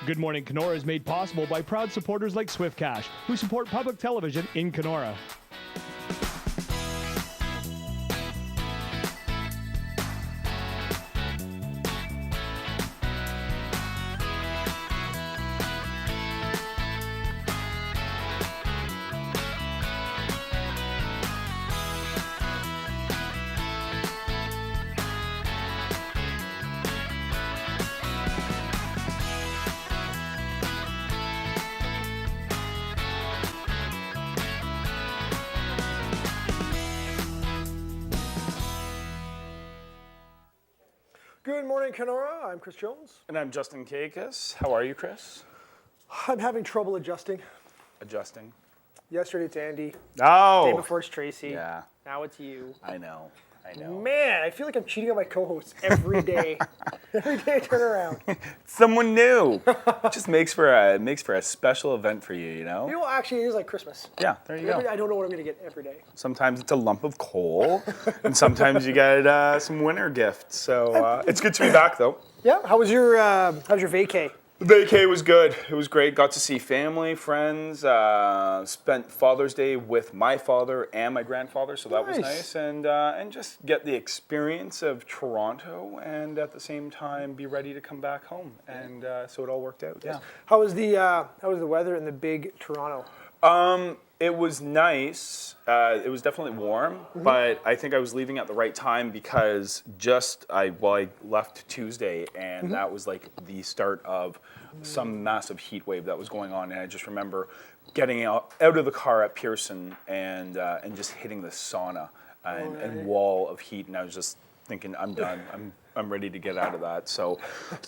Good Morning Kenora is made possible by proud supporters like Swift Cash, who support public television in Kenora. Good morning, Kenora. I'm Chris Jones. And I'm Justin Kakis. How are you, Chris? I'm having trouble adjusting. Adjusting. Yesterday it's Andy. Oh! Day before it's Tracy. Yeah. Now it's you. I know. Man, I feel like I'm cheating on my co-hosts every day. Every day I turn around. Someone new. It just makes for a special event for you, you know? You know, actually, it is like Christmas. Yeah, there you go. I don't know what I'm going to get every day. Sometimes it's a lump of coal, and sometimes you get some winter gifts. So it's good to be back, though. Yeah. How's your vacay? The vacay was good. It was great. Got to see family, friends. Spent Father's Day with my father and my grandfather, so that was nice. And just get the experience of Toronto, and at the same time be ready to come back home. And so it all worked out. Yeah. How was the weather in the big Toronto? It was nice. It was definitely warm, but I think I was leaving at the right time because I left Tuesday, and that was like the start of some massive heat wave that was going on. And I just remember getting out of the car at Pearson and just hitting the sauna and wall of heat, and I was just thinking, I'm done. I'm ready to get out of that. So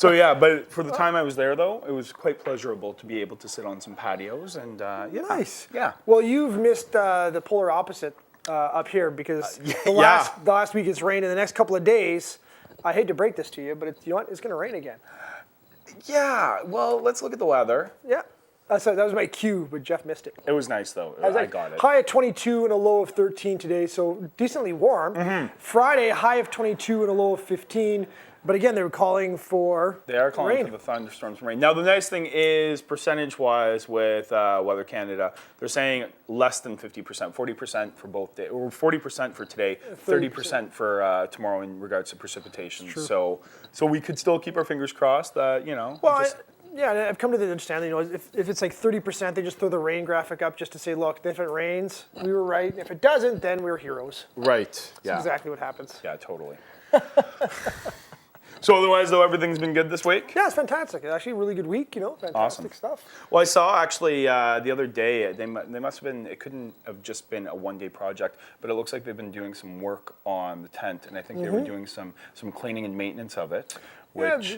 yeah. But for the time I was there, though, it was quite pleasurable to be able to sit on some patios and yeah. Nice. Yeah. Well, you've missed the polar opposite up here because the last week it's rained, and the next couple of days, I hate to break this to you, but you know what? It's going to rain again. Yeah. Well, let's look at the weather. Yeah. So that was my cue, but Jeff missed it. It was nice, though. I got it. High at 22 and a low of 13 today, so decently warm. Friday, high of 22 and a low of 15. But again, they were calling for They are calling rain. for the thunderstorms and rain. Now, the nice thing is, percentage-wise with Weather Canada, they're saying less than 50%, 40% for both days, or 40% for today, 30% for tomorrow in regards to precipitation. So we could still keep our fingers crossed that, you know. Well, yeah, I've come to the understanding, you know, if it's like 30%, they just throw the rain graphic up just to say, look, if it rains, we were right. If it doesn't, then we're heroes. Right. That's exactly what happens. Yeah, totally. So otherwise, though, everything's been good this week? Yeah, it's fantastic. It's actually a really good week, you know, fantastic stuff. Well, I saw actually the other day, they must have been, it couldn't have just been a one-day project, but it looks like they've been doing some work on the tent, and I think they were doing some cleaning and maintenance of it, which... Yeah,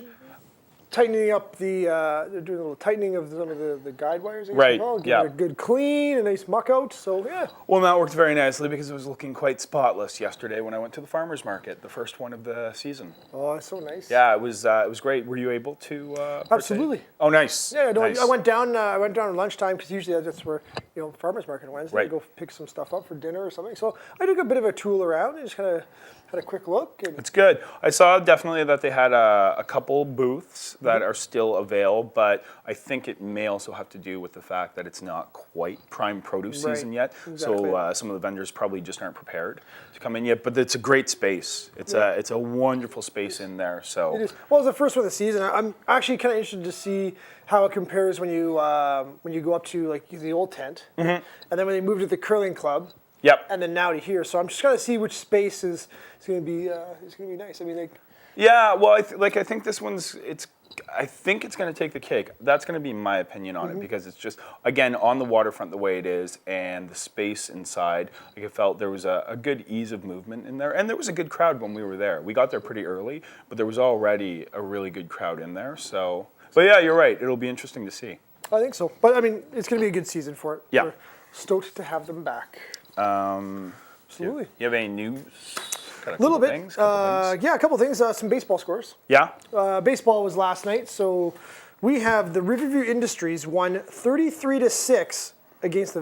tightening up they're doing a little tightening of some of the guide wires. Right, Getting a good clean, a nice muck out, so yeah. Well, that worked very nicely because it was looking quite spotless yesterday when I went to the farmer's market, the first one of the season. Oh, that's so nice. Yeah, it was great. Were you able to Absolutely. partake? Oh, nice. Yeah, nice. I went down at lunchtime because usually that's where, you know, farmer's market on Wednesday. Right. I go pick some stuff up for dinner or something. So I took a bit of a tool around and just kind of had a quick look. And it's good. I saw definitely that they had a couple booths that are still available, but I think it may also have to do with the fact that it's not quite prime produce season yet. Exactly. So some of the vendors probably just aren't prepared to come in yet. But it's a great space. It's a wonderful space in there. So it is. Well, it's the first one of the season. I'm actually kind of interested to see how it compares when you go up to like the old tent, and then when they moved to the curling club. Yep. And then now to here. So I'm just going to see which space is going to be nice. I mean, like. Yeah. Well, I think this one's I think it's going to take the cake. That's going to be my opinion on it because it's just, again, on the waterfront the way it is and the space inside. Like I felt there was a good ease of movement in there. And there was a good crowd when we were there. We got there pretty early, but there was already a really good crowd in there. So, but yeah, you're right. It'll be interesting to see. I think so. But I mean, it's going to be a good season for it. Yeah. We're stoked to have them back. Absolutely. You have any news? A little bit. Yeah, a couple things. Some baseball scores. Yeah? Baseball was last night, so we have the Riverview Industries won 33-6 against the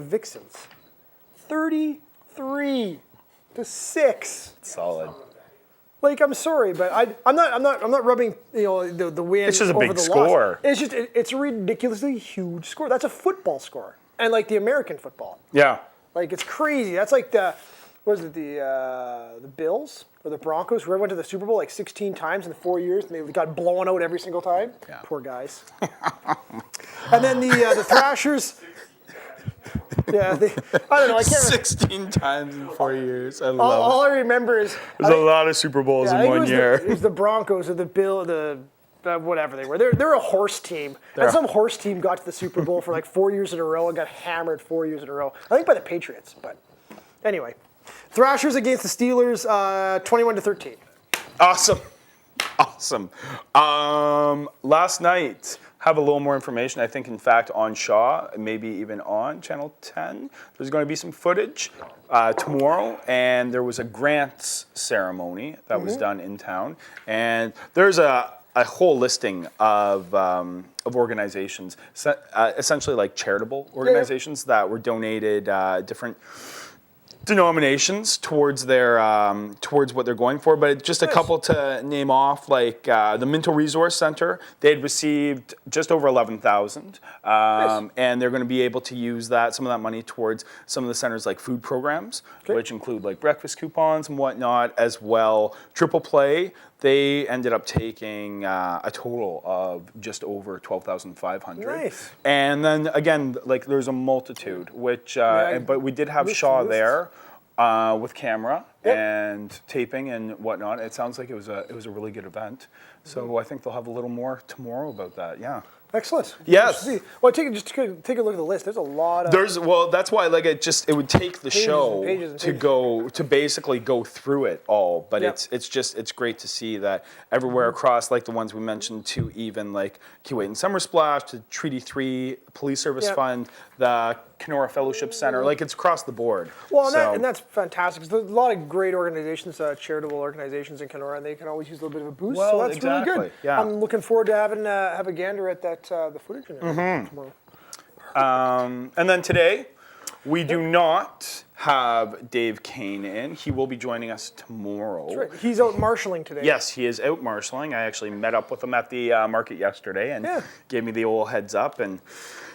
Like, I'm sorry, but I'm not rubbing the win. It's just a over big the score. Loss. It's just it's a ridiculously huge score. That's a football score, and like the American football. Yeah. Like it's crazy. That's like the Bills or the Broncos, who went to the Super Bowl like 16 times in 4 years, and they got blown out every single time. Yeah. Poor guys. And then the Thrashers. Yeah, I don't know. I can't. 16 times in 4 years. I love All I remember is There's a lot of Super Bowls in 1 year. It was the Broncos or whatever they were. They're a horse team, and some horse team got to the Super Bowl for like 4 years in a row and got hammered 4 years in a row. I think by the Patriots, but anyway, Thrashers against the Steelers, 21-13. Awesome. Last night, have a little more information, I think, in fact, on Shaw, maybe even on Channel 10. There's going to be some footage tomorrow, and there was a grants ceremony that was done in town. And there's a whole listing of organizations, essentially like charitable organizations that were donated different denominations towards their towards what they're going for, but just a couple to name off, like the Minto Resource Center. They had received just over 11,000, and they're going to be able to use some of that money towards some of the center's like food programs, which include like breakfast coupons and whatnot as well. Triple Play, they ended up taking a total of just over 12,500. Nice. And then again, like there's a multitude, which but we did have Shaw there with camera and taping and whatnot. It sounds like it was a really good event. So I think they'll have a little more tomorrow about that. Yeah. Excellent. Yes. Well, take a look at the list. There's a lot of. That's why like it would take the show to basically go through it all. But it's great to see that everywhere across, like the ones we mentioned, to even like Kuwait and Summer Splash, to Treaty 3, Police Service Fund, the KENORA Fellowship Center, like it's across the board. Well, and that's fantastic. There's a lot of great organizations, charitable organizations in KENORA, and they can always use a little bit of a boost. Well, so that's really good. Yeah. I'm looking forward to have a gander at the footage and everything tomorrow. And then today, we do not have Dave Kane in. He will be joining us tomorrow. That's right. He's out marshalling today. Yes, he is out marshalling. I actually met up with him at the market yesterday and gave me the old heads up. And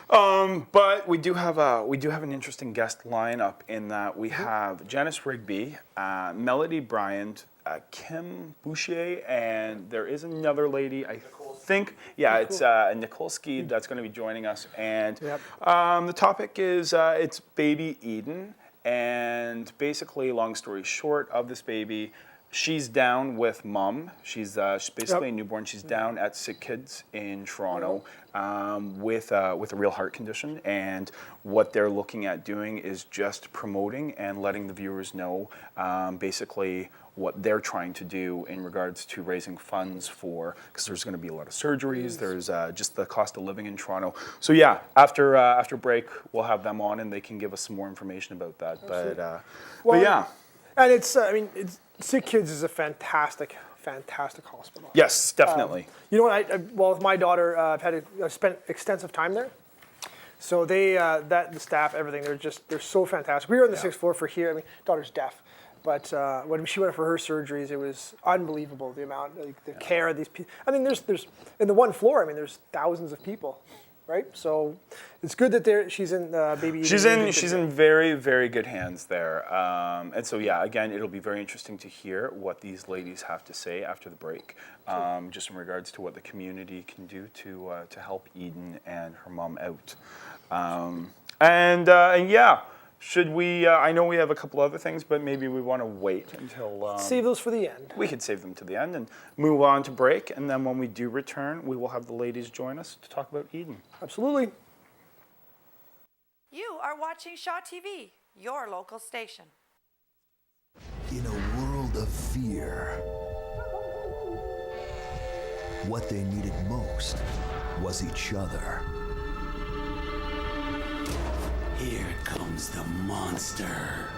but we do have an interesting guest lineup in that we have Janice Rigby, Melody Bryant, Kim Boucher, and there is another lady, I think, it's Nicole Skeed that's going to be joining us. And the topic is it's baby Eden. And basically, long story short of this baby, she's down with mom. She's basically a newborn. She's down at Sick Kids in Toronto with a real heart condition. And what they're looking at doing is just promoting and letting the viewers know basically what they're trying to do in regards to raising funds for, because there's going to be a lot of surgeries. There's just the cost of living in Toronto. So yeah, after break, we'll have them on and they can give us some more information about that. Absolutely. But yeah. And it's Sick Kids is a fantastic hospital. Yes, definitely. You know what? Well, with my daughter, I've spent extensive time there. So the staff, everything, they're so fantastic. We were on the 6th floor for here. I mean, daughter's deaf. But when she went for her surgeries, it was unbelievable, the amount, like the care of these people. I mean, there's in the one floor, I mean, there's thousands of people, right? So it's good that she's in baby. She's in very, very good hands there. And so, yeah, again, it'll be very interesting to hear what these ladies have to say after the break, just in regards to what the community can do to help Eden and her mom out. And yeah. Should we, I know we have a couple other things, but maybe we want to wait until... save those for the end. We could save them to the end and move on to break. And then when we do return, we will have the ladies join us to talk about Eden. Absolutely. You are watching Shaw TV, your local station. In a world of fear, what they needed most was each other. Here comes the monster.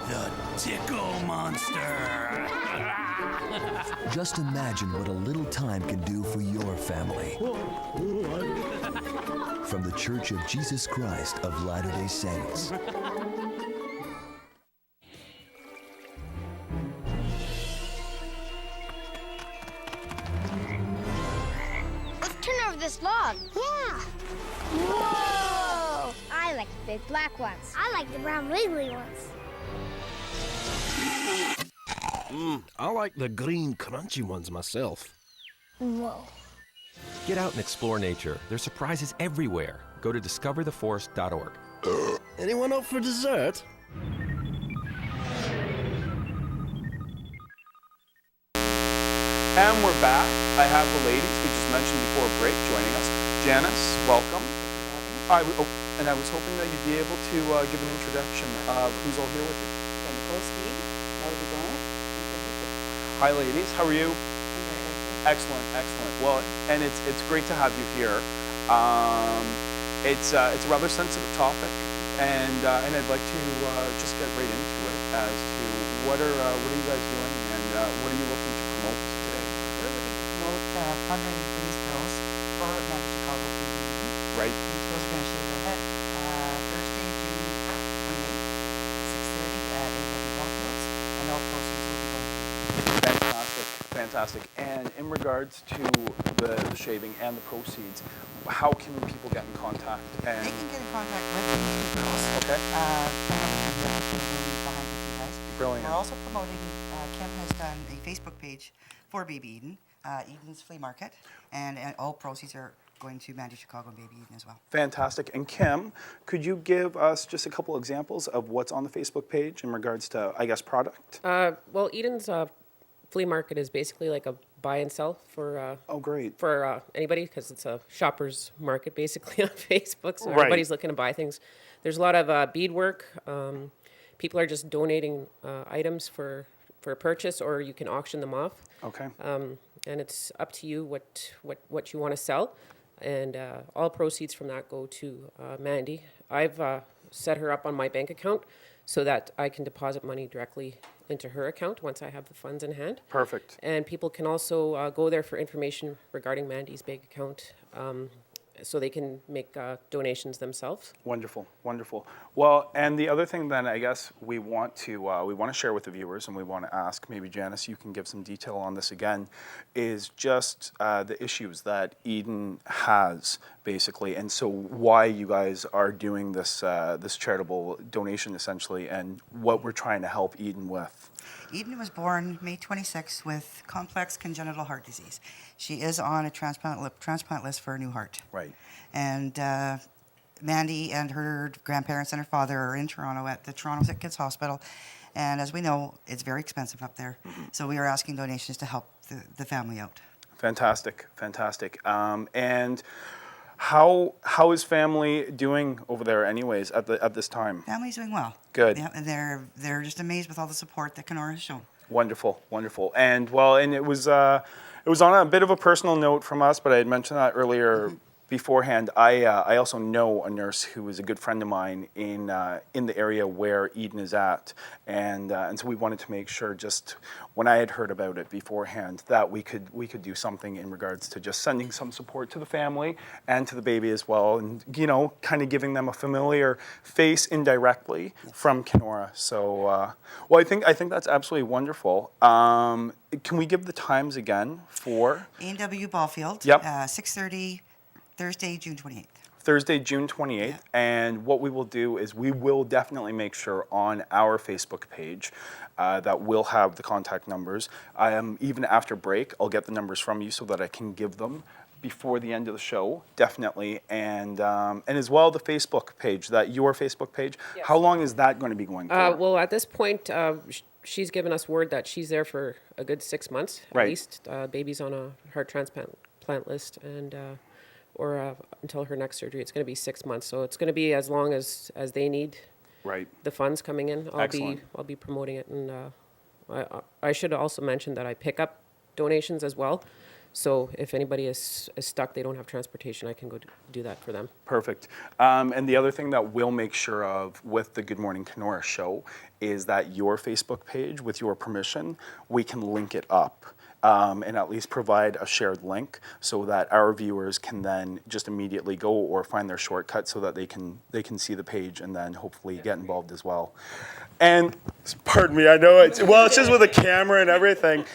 The Tickle Monster. Just imagine what a little time can do for your family. From the Church of Jesus Christ of Latter-day Saints. this log. Yeah. Whoa! I like the big black ones. I like the brown wiggly ones. I like the green crunchy ones myself. Whoa. Get out and explore nature. There's surprises everywhere. Go to discovertheforest.org. Anyone up for dessert? And we're back. I have the ladies we just mentioned before break joining us. Janice, welcome. I was hoping that you'd be able to give an introduction of who's all here with you. Hi, ladies. How are you? Excellent, excellent. Well, and it's great to have you here. It's a rather sensitive topic, and I'd like to just get right into it as to what are you guys doing, and what are you looking to promote today? We're looking to promote fundraising for these girls for Mandy Chicago PBE. Right. These girls are going to shave their head Thursday, June 28th, 6:30 at AW Ballfields, and all proceeds will be going to Fantastic, fantastic. And in regards to the shaving and the proceeds, how can people get in contact? And They can get in contact with the girls. Okay. Behind with you guys. Brilliant. We're also promoting, Kim has done a Facebook page for Baby Eden, Eden's Flea Market, and all proceeds are going to Mandy Chicago and Baby Eden as well. Fantastic. And Kim, could you give us just a couple examples of what's on the Facebook page in regards to, I guess, product? Well, Eden's flea market is basically like a buy and sell for Oh, great. for anybody, because it's a shopper's market basically on Facebook. So Right. everybody's looking to buy things. There's a lot of beadwork. People are just donating items for purchase, or you can auction them off. Okay. And it's up to you what you want to sell. And all proceeds from that go to Mandy. I've set her up on my bank account so that I can deposit money directly into her account once I have the funds in hand. Perfect. And people can also go there for information regarding Mandy's bank account, so they can make donations themselves. Wonderful, wonderful. Well, and the other thing then I guess we want to share with the viewers, and we want to ask, maybe Janice, you can give some detail on this again, is just the issues that Eden has basically, and so why you guys are doing this this charitable donation essentially, and what we're trying to help Eden with. Eden was born May 26 with complex congenital heart disease. She is on a transplant list for a new heart. Right. And Mandy and her grandparents and her father are in Toronto at the Toronto Sick Kids Hospital. And as we know, it's very expensive up there. Mm-hmm. So we are asking donations to help the family out. Fantastic, fantastic. And how is family doing over there anyways at this time? Family's doing well. Good. Yeah, and they're just amazed with all the support that KENORA has shown. Wonderful, wonderful. And well, and it was on a bit of a personal note from us, but I had mentioned that earlier beforehand. I also know a nurse who is a good friend of mine in the area where Eden is at, and so we wanted to make sure, just when I had heard about it beforehand, that we could do something in regards to just sending some support to the family and to the baby as well, and kind of giving them a familiar face indirectly from KENORA. So well, I think that's absolutely wonderful. Can we give the times again for A&W Ballfield? Yep. 6:30. Thursday, June 28th. Thursday, June 28th. Yeah. And what we will do is we will definitely make sure on our Facebook page that we'll have the contact numbers. Even after break, I'll get the numbers from you so that I can give them before the end of the show, definitely. And as well, the Facebook page, your Facebook page. Yes. How long is that going to be going for? Well, at this point, she's given us word that she's there for a good 6 months, at least. Baby's on a heart transplant list, and or until her next surgery. It's going to be 6 months, so it's going to be as long as they need the funds coming in. I'll be promoting it, and I should also mention that I pick up donations as well. So if anybody is stuck, they don't have transportation, I can go do that for them. Perfect. And the other thing that we'll make sure of with the Good Morning KENORA show is that your Facebook page, with your permission, we can link it up. and at least provide a shared link so that our viewers can then just immediately go or find their shortcut so that they can see the page and then hopefully get involved as well. And pardon me, I know it's just with a camera and everything.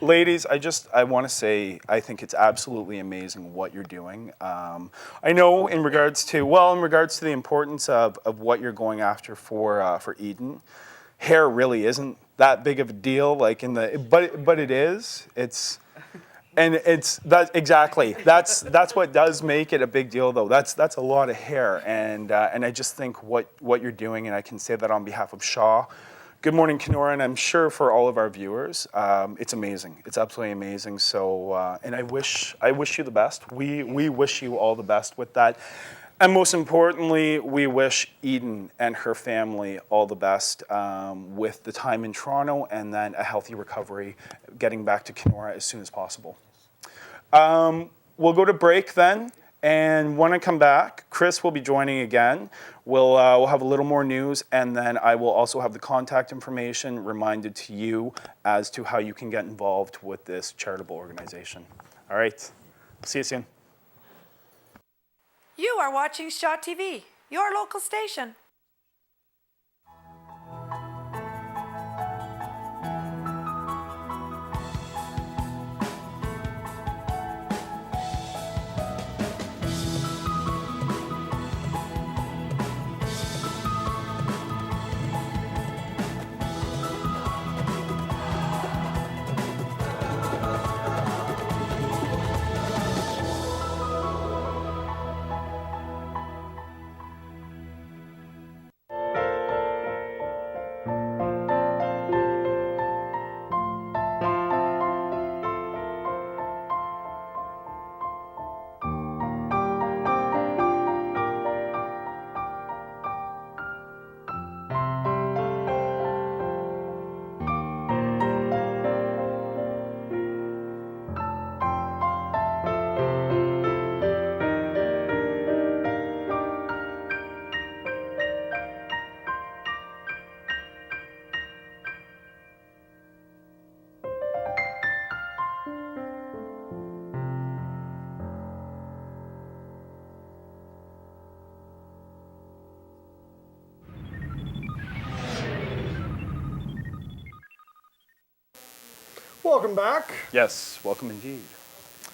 Ladies, I want to say I think it's absolutely amazing what you're doing. I know in regards to the importance of what you're going after for Eden, hair really isn't that big of a deal. But it is. That's what does make it a big deal, though. That's a lot of hair, and I just think what you're doing, and I can say that on behalf of Shaw. Good morning, KENORA, and I'm sure for all of our viewers, it's amazing. It's absolutely amazing. So, and I wish you the best. We wish you all the best with that. And most importantly, we wish Eden and her family all the best with the time in Toronto and then a healthy recovery, getting back to KENORA as soon as possible. We'll go to break then, and when I come back, Chris will be joining again. We'll have a little more news, and then I will also have the contact information reminded to you as to how you can get involved with this charitable organization. All right, see you soon. You are watching Shaw TV, your local station. Welcome back. Yes, welcome indeed.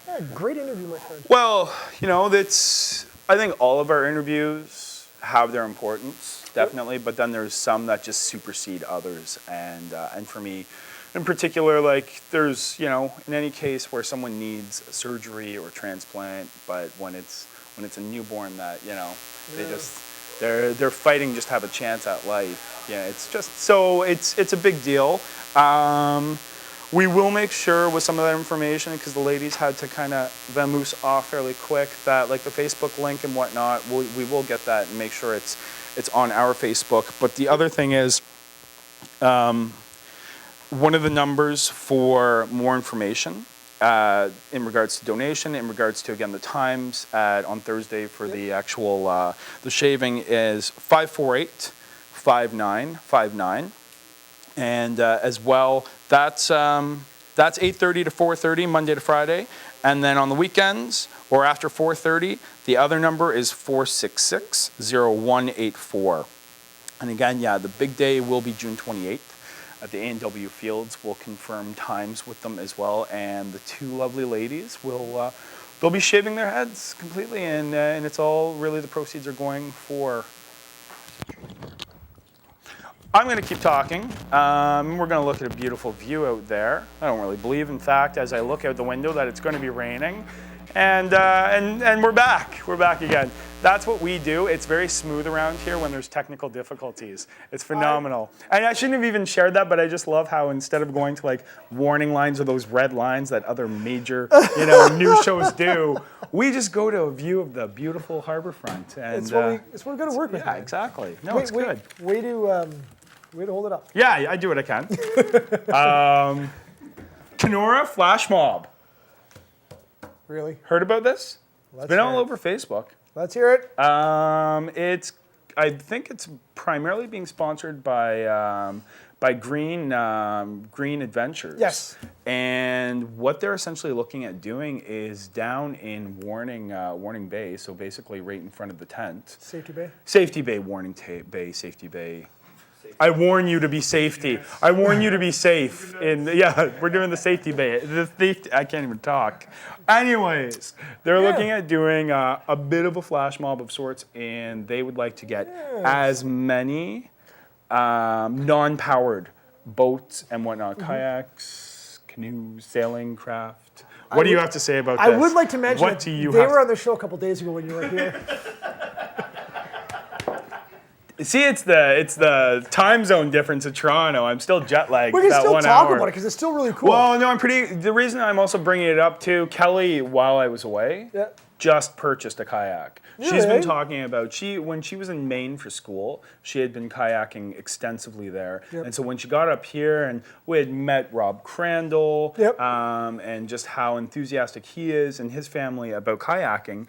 Yeah, great interview, my friend. Well, I think all of our interviews have their importance, definitely, but then there's some that just supersede others. And for me, in particular, there's, in any case where someone needs surgery or transplant, but when it's a newborn that, they're fighting just to have a chance at life. Yeah, it's just, so it's a big deal. We will make sure with some of that information, because the ladies had to kind of vamoose off fairly quick, that like the Facebook link and whatnot, we will get that and make sure it's on our Facebook. But the other thing is, one of the numbers for more information in regards to donation, in regards to, again, the times on Thursday for the actual, the shaving is 548-5959. And as well, that's 8:30 to 4:30, Monday to Friday. And then on the weekends, or after 4:30, the other number is 466-0184. And again, the big day will be June 28th at the A&W Fields. We'll confirm times with them as well. And the two lovely ladies will, they'll be shaving their heads completely. And it's all really, the proceeds are going for... I'm going to keep talking. We're going to look at a beautiful view out there. I don't really believe, in fact, as I look out the window, that it's going to be raining. And we're back. We're back again. That's what we do. It's very smooth around here when there's technical difficulties. It's phenomenal. And I shouldn't have even shared that, but I just love how instead of going to like warning lines or those red lines that other major news shows do, we just go to a view of the beautiful harbor front. And it's what we're going to work with. Yeah, exactly. No, it's good. Way to hold it up. Yeah, I do what I can. KENORA Flash Mob. Really? Heard about this? It's been all over Facebook. Let's hear it. I think it's primarily being sponsored by by Green Adventures. Yes. And what they're essentially looking at doing is down in Warning Bay, so basically right in front of the tent. Safety bay. Safety Bay, Bay, Safety Bay. I warn you to be safety. I warn you to be safe. Yeah, we're doing the Safety Bay. I can't even talk. Anyways, they're looking at doing a bit of a flash mob of sorts, and they would like to get as many non-powered boats and whatnot, kayaks, canoes, sailing craft. What do you have to say about this? I would like to mention what do you they have were on the show a couple days ago when you were here. See, it's the time zone difference of Toronto. I'm still jet lagged. We can that still 1 talk hour. about it because it's still really cool. Well, no, the reason I'm also bringing it up too, Kelly, while I was away, just purchased a kayak. She's been talking about, when she was in Maine for school, she had been kayaking extensively there. And so when she got up here and we had met Rob Crandall and just how enthusiastic he is and his family about kayaking,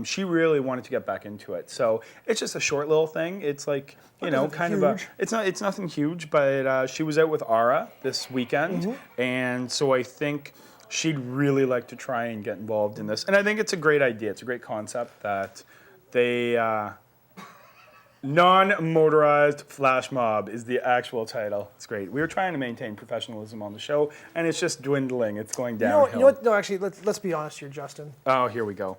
she really wanted to get back into it. So it's just a short little thing. It's like, it's nothing huge, but she was out with Ara this weekend. And so I think she'd really like to try and get involved in this. And I think it's a great idea. It's a great concept that they, non-motorized flash mob is the actual title. It's great. We were trying to maintain professionalism on the show, and it's just dwindling. It's going downhill. You know what? No, actually, let's be honest here, Justin. Oh, here we go.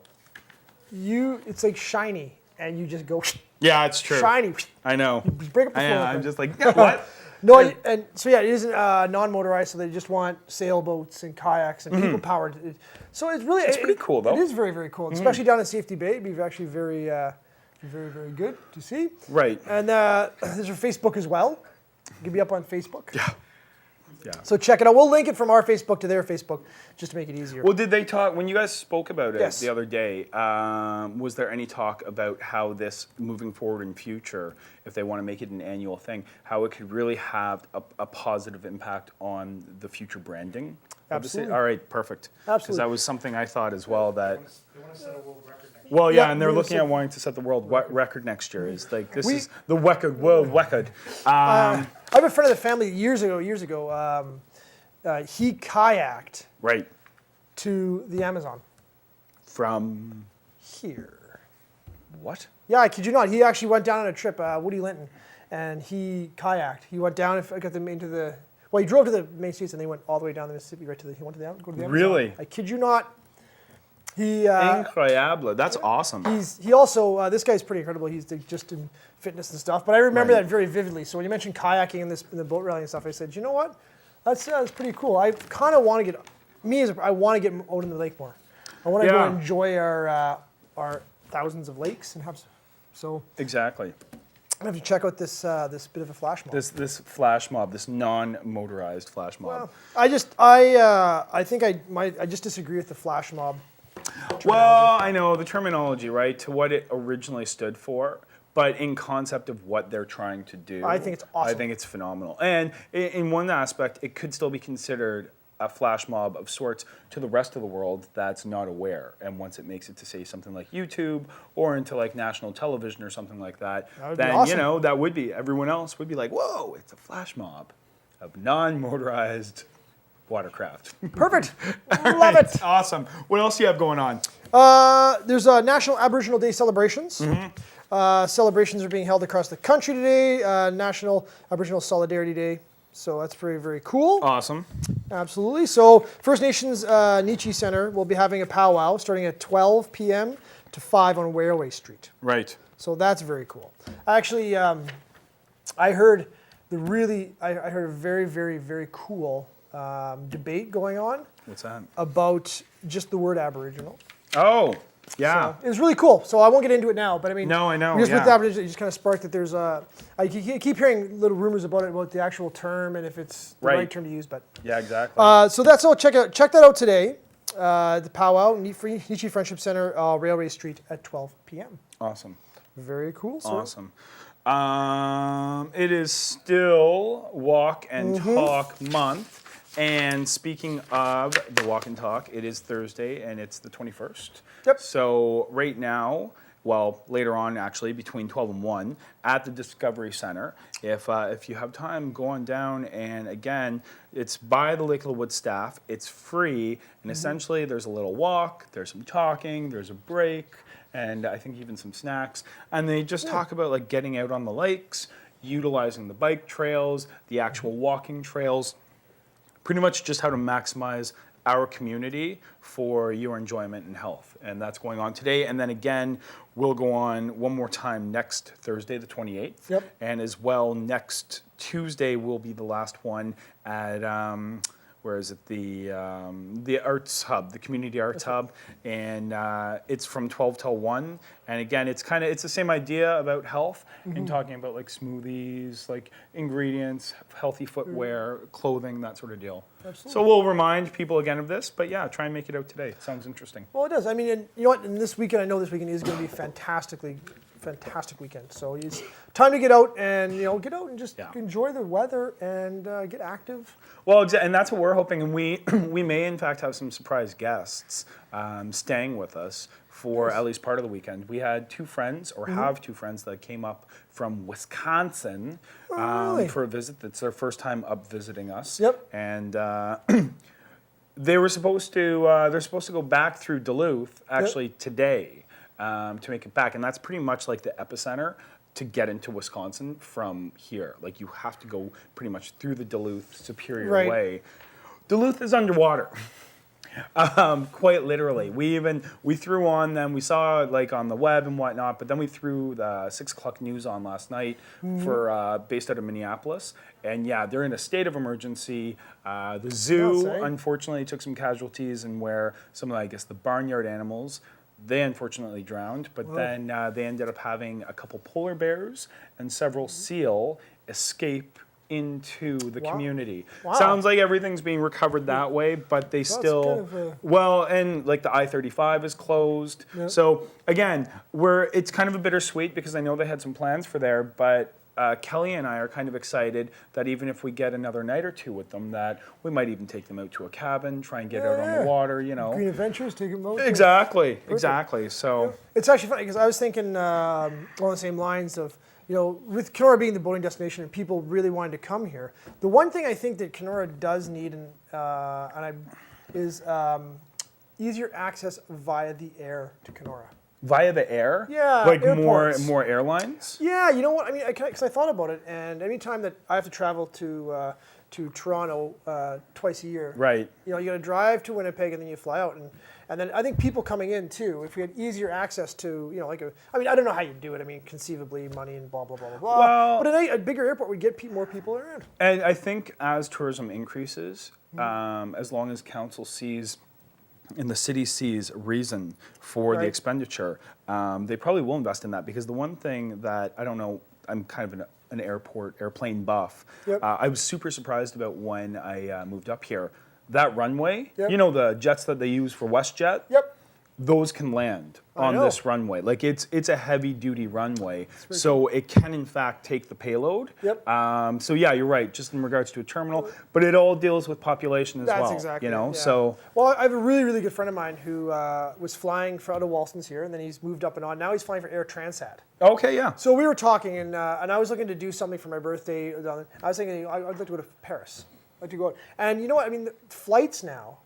It's like shiny, and you just go. Yeah, it's true. Shiny. I know. You break up the flow. I'm just like, yeah, what? No, and so it is non-motorized, so they just want sailboats and kayaks and people-powered. So it's really... It's pretty cool, though. It is very, very cool, especially down in Safety Bay. It'd be actually very, very, very good to see. Right. And there's our Facebook as well. You can be up on Facebook. Yeah. Yeah. So check it out. We'll link it from our Facebook to their Facebook just to make it easier. Well, did they talk, when you guys spoke about it Yes. the other day, was there any talk about how this, moving forward in future, if they want to make it an annual thing, how it could really have a positive impact on the future branding? Absolutely. All right, perfect. Absolutely. Because that was something I thought as well that... They want to set a world record next year. Well, yeah, and they're looking at wanting to set the world record next year. Is like this is the world record. I have a friend of the family years ago. He kayaked to the Amazon. From here. What? Yeah, I kid you not. He actually went down on a trip, Woody Linton, and he kayaked. He went down and got them into the. Well, he drove to the main streets and they went all the way down the Mississippi, he went to the Amazon. Really? I kid you not. Incroyable. That's awesome. He also, this guy's pretty incredible. He's just in fitness and stuff. But I remember that very vividly. So when you mentioned kayaking and the boat rally and stuff, I said, you know what? That's pretty cool. I kind of want to get, I want to get out in the lake more. I want to go enjoy our thousands of lakes and have, so. Exactly. I have to check out this bit of a flash mob. This flash mob, this non-motorized flash mob. Well, I think I just disagree with the flash mob. Well, I know the terminology, right, to what it originally stood for, but in concept of what they're trying to do, I think it's awesome. I think it's phenomenal. And in one aspect, it could still be considered a flash mob of sorts to the rest of the world that's not aware. And once it makes it to, say, something like YouTube or into like national television or something like that, then awesome. you know, that would be, everyone else would be like, whoa, it's a flash mob of non-motorized watercraft. Perfect. Love it. Awesome. What else do you have going on? There's National Aboriginal Day celebrations. Celebrations are being held across the country today. National Aboriginal Solidarity Day. So that's very, very cool. Awesome. Absolutely. So First Nations Nietzsche Center will be having a powwow starting at 12 p.m. to 5 on Railway Street. Right. So that's very cool. Actually, I heard I heard a very, very, very cool debate going on. What's that? About just the word Aboriginal. Oh, yeah. So it was really cool. So I won't get into it now, but I mean, no, I know. Just with the Aboriginal, it just kind of sparked that there's I keep hearing little rumors about it, about the actual term and if it's the right term to use, but yeah, exactly. So that's all. Check that out today. The powwow, Nietzsche Friendship Center, Railway Street at 12 p.m. Awesome. Very cool. Sir. Awesome. It is still Walk and Talk month. And speaking of the Walk and Talk, it is Thursday and it's the 21st. Yep. So right now, well, later on actually, between 12 and 1 at the Discovery Center. If you have time, go on down, and again, it's by the Lake of the Woods staff. It's free, and essentially there's a little walk, there's some talking, there's a break, and I think even some snacks. And they just talk about like getting out on the lakes, utilizing the bike trails, the actual walking trails, pretty much just how to maximize our community for your enjoyment and health. And that's going on today. And then again, we'll go on one more time next Thursday, the 28th. Yep. And as well, next Tuesday will be the last one at, where is it? The Arts Hub, the Community Arts Hub. And it's from 12 till 1. And again, it's the same idea about health and talking about like smoothies, like ingredients, healthy footwear, clothing, that sort of deal. Absolutely. So we'll remind people again of this, but yeah, try and make it out today. It sounds interesting. Well, it does. I mean, and you know what? And this weekend, I know this weekend is going to be fantastic weekend. So it's time to get out and just enjoy the weather and get active. Well, and that's what we're hoping, and we may in fact have some surprise guests staying with us for at least part of the weekend. We had two friends, or have two friends that came up from Wisconsin for a visit. That's their first time up visiting us. Yep. And they're supposed to go back through Duluth actually today to make it back, and that's pretty much like the epicenter to get into Wisconsin from here. Like you have to go pretty much through the Duluth Superior Way. Duluth is underwater. Quite literally. We threw on them, we saw it like on the web and whatnot, but then we threw the 6 o'clock news on last night for based out of Minneapolis. And yeah, they're in a state of emergency. The zoo, unfortunately, took some casualties, and where some of, I guess, the barnyard animals, they unfortunately drowned, but then they ended up having a couple polar bears and several seal escape into the community. Wow. Sounds like everything's being recovered that way, but they still, and like the I-35 is closed. Yep. So again, it's kind of a bittersweet because I know they had some plans for there, but Kelly and I are kind of excited that even if we get another night or two with them, that we might even take them out to a cabin, try and get out on the water, Green Adventures, take them out. Exactly. So it's actually funny because I was thinking along the same lines of, with KENORA being the boating destination and people really wanting to come here, the one thing I think that KENORA does need is easier access via the air to KENORA. Via the air? Yeah, like airports. more airlines? Yeah, you know what? I mean, because I thought about it, and anytime that I have to travel to Toronto twice a year, right? You got to drive to Winnipeg and then you fly out, and then I think people coming in too. If we had easier access to, I don't know how you do it. I mean, conceivably money and blah blah blah blah blah. Well, but a bigger airport would get more people around. And I think as tourism increases, as long as council sees and the city sees reason for the expenditure, they probably will invest in that, because the one thing that, I don't know, I'm kind of an airplane buff. Yep. I was super surprised about when I moved up here. That runway, the jets that they use for WestJet, those can land on this runway. Like it's a heavy duty runway, so it can in fact take the payload. Yep. So yeah, you're right, just in regards to a terminal, but it all deals with population as well. That's exactly. So. Well, I have a really, really good friend of mine who was flying out of Walston's here, and then he's moved up and on. Now he's flying for Air Transat. Okay, yeah. So we were talking, and I was looking to do something for my birthday. I was thinking I'd like to go to Paris. I'd like to go out. And you know what? I mean, the flights now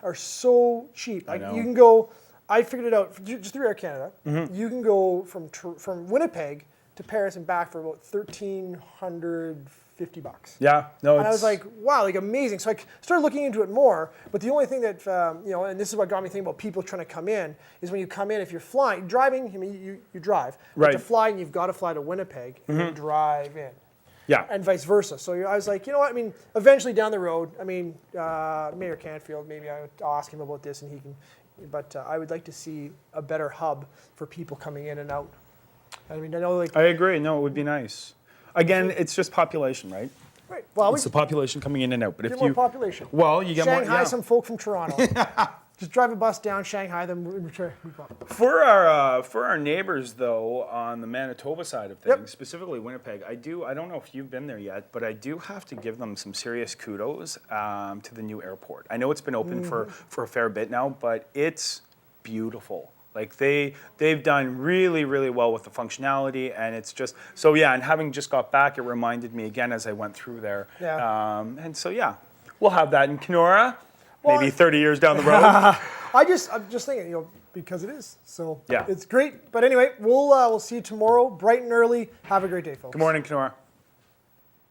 are so cheap. Like you can go. I figured it out just through Air Canada. Mm-hmm. You can go from Winnipeg to Paris and back for about $1,350. Yeah, no. And I was like, wow, like amazing. So I started looking into it more. But the only thing that and this is what got me thinking about people trying to come in, is when you come in, if you're driving. I mean, you drive. Right. But to fly, you've got to fly to Winnipeg and then drive in. Yeah. And vice versa. So I was like, you know what? I mean, eventually down the road, Mayor Canfield, maybe I'll ask him about this, and he can. But I would like to see a better hub for people coming in and out. I mean, I know I agree. No, it would be nice. Again, it's just population, right? Right. Well, it's the population coming in and out. But get more population. Well, you get Shanghai more. some folk from Toronto. Just drive a bus down, Shanghai them. For our neighbors though, on the Manitoba side of things, specifically Winnipeg, I don't know if you've been there yet, but I do have to give them some serious kudos to the new airport. I know it's been open for a fair bit now, but it's beautiful. Like they've done really, really well with the functionality, and it's just so yeah. And having just got back, it reminded me again as I went through there. Yeah. And so yeah, we'll have that in KENORA, Well, maybe 30 years down the road. I'm just thinking, because it is. So Yeah. it's great. But anyway, we'll see you tomorrow, bright and early. Have a great day, folks. Good morning, KENORA.